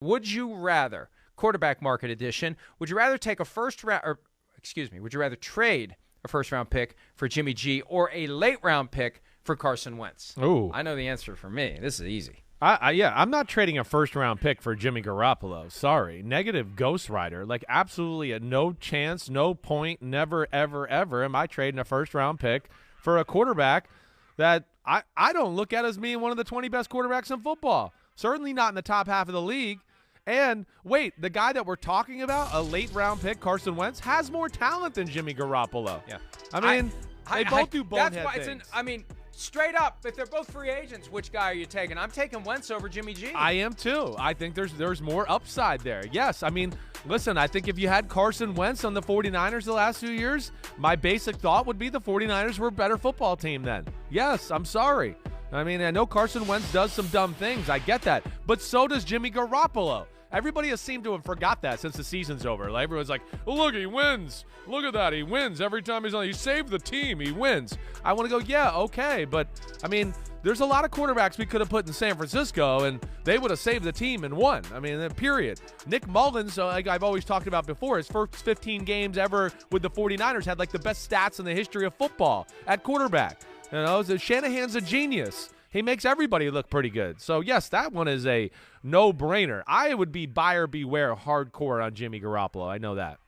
Would you rather, quarterback market edition, would you rather take a would you rather trade a first-round pick for Jimmy G or a late-round pick for Carson Wentz? Ooh. I know the answer for me. This is easy. I'm not trading a first-round pick for Jimmy Garoppolo. Sorry. Negative Ghost Rider. Like, absolutely a no chance, no point, never, ever, ever am I trading a first-round pick for a quarterback that I don't look at as being one of the 20 best quarterbacks in football. Certainly not in the top half of the league. And, wait, the guy that we're talking about, a late-round pick, Carson Wentz, has more talent than Jimmy Garoppolo. Yeah. I mean, they both do bonehead things. Straight up, if they're both free agents, which guy are you taking? I'm taking Wentz over Jimmy G. I am too. I think there's more upside there. Yes, I mean, listen, I think if you had Carson Wentz on the 49ers the last few years, my basic thought would be the 49ers were a better football team then. Yes, I'm sorry. I mean, I know Carson Wentz does some dumb things. I get that. But so does Jimmy Garoppolo. Everybody has seemed to have forgot that since the season's over. Like, everyone's like, oh, look, he wins. Look at that. He wins every time he's on. He saved the team. He wins. I want to go, yeah, okay. But, I mean, there's a lot of quarterbacks we could have put in San Francisco, and they would have saved the team and won. I mean, period. Nick Mullins, like I've always talked about before, his first 15 games ever with the 49ers had, like, the best stats in the history of football at quarterback. You know, Shanahan's a genius. He makes everybody look pretty good. So, yes, that one is a no-brainer. I would be buyer beware hardcore on Jimmy Garoppolo. I know that.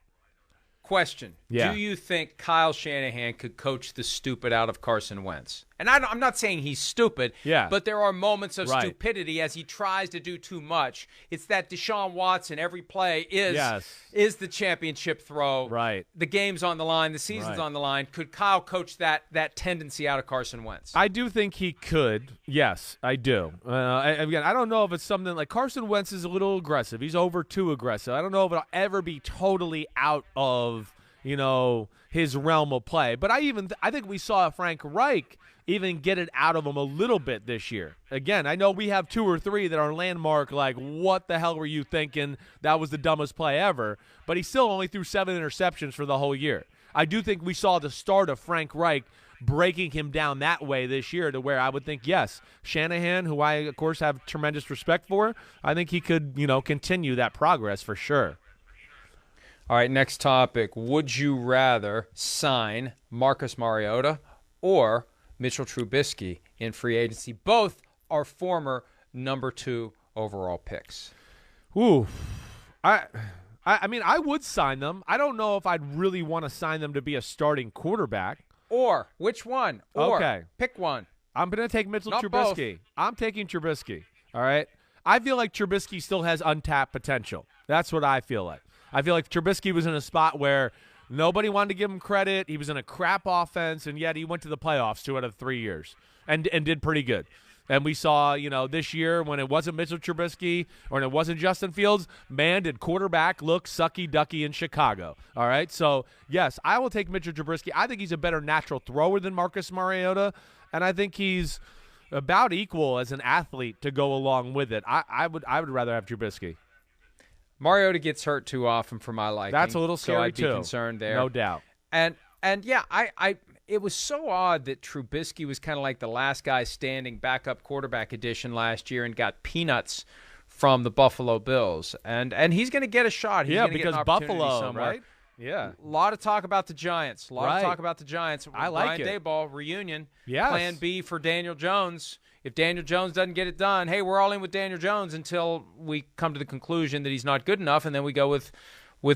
Question. Yeah. Do you think Kyle Shanahan could coach the stupid out of Carson Wentz? And I'm not saying he's stupid, but there are moments of stupidity as he tries to do too much. It's that Deshaun Watson every play is the championship throw. Right. The game's on the line. The season's on the line. Could Kyle coach that tendency out of Carson Wentz? I do think he could. Yes, I do. Again, I don't know if it's something like Carson Wentz is a little aggressive. He's over too aggressive. I don't know if it'll ever be totally out of, his realm of play. But I think we saw Frank Reich even get it out of him a little bit this year. Again, I know we have 2 or 3 that are landmark, like, what the hell were you thinking? That was the dumbest play ever. But he still only threw 7 interceptions for the whole year. I do think we saw the start of Frank Reich breaking him down that way this year to where I would think, yes, Shanahan, who I, of course, have tremendous respect for, I think he could, continue that progress for sure. All right, next topic. Would you rather sign Marcus Mariota or Mitchell Trubisky in free agency? Both are former number 2 overall picks. Ooh. I mean, I would sign them. I don't know if I'd really want to sign them to be a starting quarterback. Or, which one? Or, pick one. I'm going to take Mitchell Not Trubisky. Both. I'm taking Trubisky, all right? I feel like Trubisky still has untapped potential. That's what I feel like. I feel like Trubisky was in a spot where nobody wanted to give him credit. He was in a crap offense, and yet he went to the playoffs 2 out of 3 years and did pretty good. And we saw, this year when it wasn't Mitchell Trubisky or it wasn't Justin Fields, man, did quarterback look sucky-ducky in Chicago. All right? So, yes, I will take Mitchell Trubisky. I think he's a better natural thrower than Marcus Mariota, and I think he's about equal as an athlete to go along with it. I would rather have Trubisky. Mariota gets hurt too often for my liking. That's a little scary, so I'd be too. concerned there. No doubt. And yeah, it was so odd that Trubisky was kind of like the last guy standing backup quarterback edition last year and got peanuts from the Buffalo Bills. And he's going to get a shot. He's going to get an opportunity Buffalo, somewhere. right? Yeah. A lot of talk about the Giants. I like Brian Daboll, reunion. Yes. Plan B for Daniel Jones. If Daniel Jones doesn't get it done, hey, we're all in with Daniel Jones until we come to the conclusion that he's not good enough, and then we go with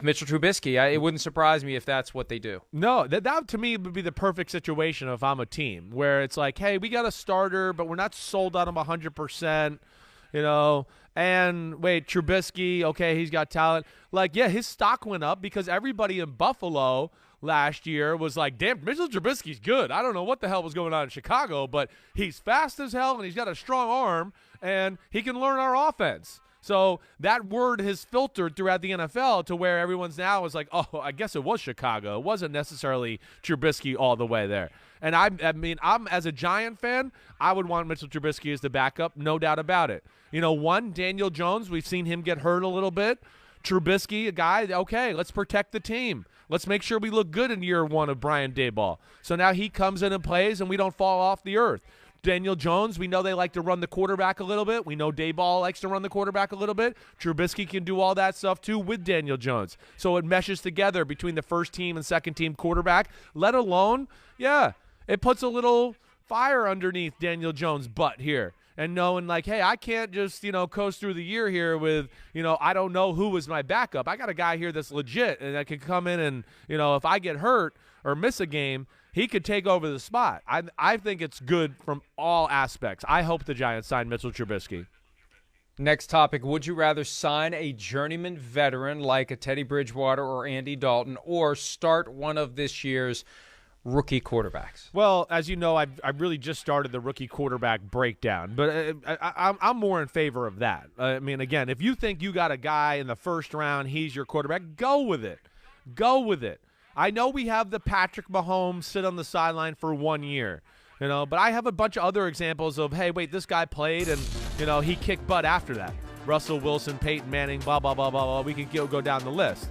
Mitchell Trubisky. It wouldn't surprise me if that's what they do. No, that to me would be the perfect situation if I'm a team where it's like, hey, we got a starter, but we're not sold on him 100%, and wait, Trubisky, okay, he's got talent. Like, yeah, his stock went up because everybody in Buffalo last year was like, damn, Mitchell Trubisky's good. I don't know what the hell was going on in Chicago, but he's fast as hell and he's got a strong arm and he can learn our offense. So that word has filtered throughout the NFL to where everyone's now is like, oh, I guess it was Chicago. It wasn't necessarily Trubisky all the way there. And I'm as a Giant fan, I would want Mitchell Trubisky as the backup, no doubt about it. Daniel Jones, we've seen him get hurt a little bit. Trubisky, a guy, okay, let's protect the team. Let's make sure we look good in year 1 of Brian Daboll. So now he comes in and plays and we don't fall off the earth. Daniel Jones, we know they like to run the quarterback a little bit. We know Dayball likes to run the quarterback a little bit. Trubisky can do all that stuff too with Daniel Jones. So it meshes together between the first team and second team quarterback, let alone, it puts a little fire underneath Daniel Jones' butt here. And knowing like, hey, I can't just, coast through the year here with, I don't know who was my backup. I got a guy here that's legit and that can come in and, if I get hurt or miss a game, he could take over the spot. I think it's good from all aspects. I hope the Giants sign Mitchell Trubisky. Next topic, would you rather sign a journeyman veteran like a Teddy Bridgewater or Andy Dalton or start one of this year's rookie quarterbacks? Well, as you know, I've really just started the rookie quarterback breakdown, but I'm more in favor of that. I mean, again, if you think you got a guy in the first round, he's your quarterback, go with it. Go with it. I know we have the Patrick Mahomes sit on the sideline for 1 year, but I have a bunch of other examples of, hey, wait, this guy played and, he kicked butt after that. Russell Wilson, Peyton Manning, blah, blah, blah, blah, blah. We can go down the list.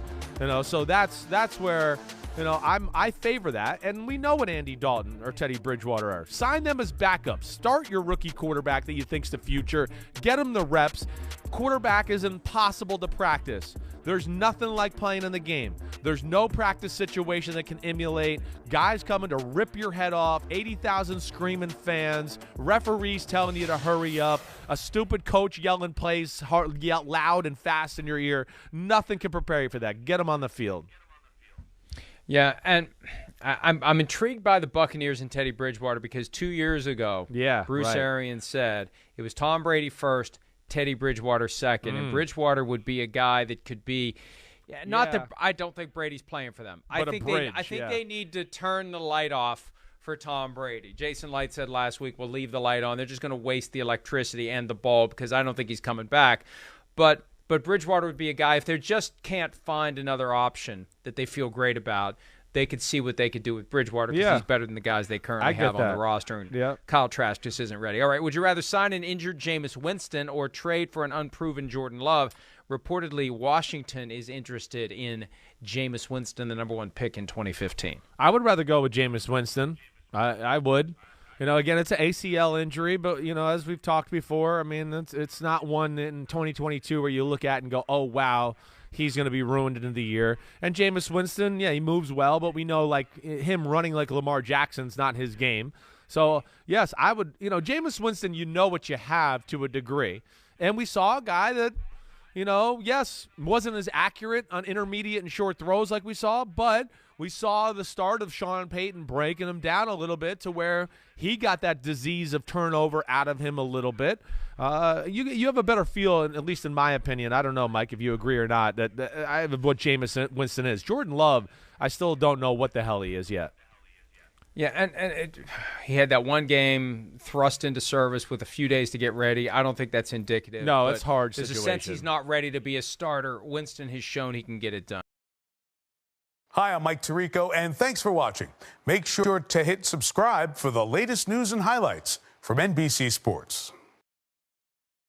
So that's where – I favor that, and we know what Andy Dalton or Teddy Bridgewater are. Sign them as backups. Start your rookie quarterback that you think's the future. Get him the reps. Quarterback is impossible to practice. There's nothing like playing in the game. There's no practice situation that can emulate guys coming to rip your head off, 80,000 screaming fans, referees telling you to hurry up, a stupid coach yelling plays yell loud and fast in your ear. Nothing can prepare you for that. Get them on the field. Yeah, and I'm intrigued by the Buccaneers and Teddy Bridgewater because 2 years ago, Bruce Arians said it was Tom Brady first, Teddy Bridgewater second, and Bridgewater would be a guy that could be that I don't think Brady's playing for them. I think they need to turn the light off for Tom Brady. Jason Light said last week, we'll leave the light on. They're just going to waste the electricity and the bulb because I don't think he's coming back. But Bridgewater would be a guy, if they just can't find another option that they feel great about, they could see what they could do with Bridgewater because he's better than the guys they currently have on the roster. And Kyle Trask just isn't ready. All right, would you rather sign an injured Jameis Winston or trade for an unproven Jordan Love? Reportedly, Washington is interested in Jameis Winston, the number one pick in 2015. I would rather go with Jameis Winston. I would. Again, it's an ACL injury, but, as we've talked before, I mean, it's not one in 2022 where you look at and go, oh, wow, he's going to be ruined in the year. And Jameis Winston, he moves well, but we know, like, him running like Lamar Jackson's not his game. So, yes, I would, Jameis Winston, what you have to a degree. And we saw a guy that, wasn't as accurate on intermediate and short throws like we saw, but we saw the start of Sean Payton breaking him down a little bit to where he got that disease of turnover out of him a little bit. You have a better feel, at least in my opinion. I don't know, Mike, if you agree or not, that I have what Jameis Winston is. Jordan Love, I still don't know what the hell he is yet. Yeah, and he had that one game thrust into service with a few days to get ready. I don't think that's indicative. No, it's hard situation. There's a sense he's not ready to be a starter. Winston has shown he can get it done. Hi, I'm Mike Tirico, and thanks for watching. Make sure to hit subscribe for the latest news and highlights from NBC Sports.